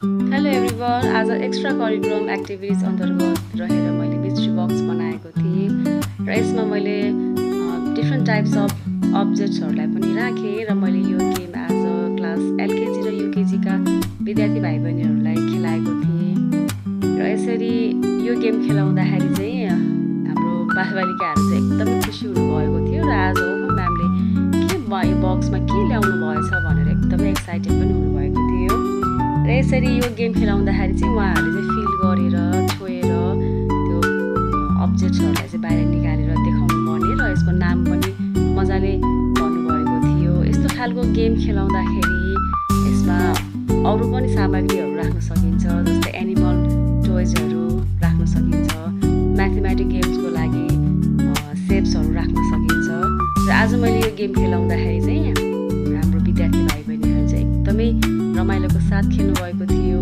Hello everyone, आज extra curriculum activities अन्तर्गत रहेर मैले मिस्ट्री बक्स बनाएको थिएँ र यसमा मैले डिफ्रेन्ट टाइप्स अफ अब्जेक्ट्सहरूलाई पनि राखेँ र मैले यो गेम आज क्लास एलकेजी र युकेजीका विद्यार्थी भाइ बहिनीहरूलाई खेलाएको थिएँ र यसरी यो गेम खेलाउँदाखेरि चाहिँ हाम्रो बालबालिकाहरू चाहिँ एकदमै खुसी हुनुभएको थियो र आज म्यामले के यो बक्समा के ल्याउनु भएछ भनेर एकदमै एक्साइटेड पनि हुनुभएको थियो र यसरी यो गेम खेलाउँदाखेरि चाहिँ उहाँहरूले चाहिँ फिल गरेर छोएर त्यो अब्जेक्ट्सहरूलाई चाहिँ बाहिर निकालेर देखाउनु पर्ने र यसको नाम पनि मजाले भन्नुभएको थियो। यस्तो खालको गेम खेलाउँदाखेरि यसमा अरू पनि सामग्रीहरू राख्न सकिन्छ, जस्तै एनिमल टोइजहरू राख्न सकिन्छ, म्याथमेटिक गेम्सको लागि सेप्सहरू राख्न सकिन्छ र आज मैले यो गेम खेलाउँदाखेरि चाहिँ हाम्रो विद्यार्थी भाइ बहिनीहरू चाहिँ एकदमै रमाइलोको साथ खेल्नुभएको थियो।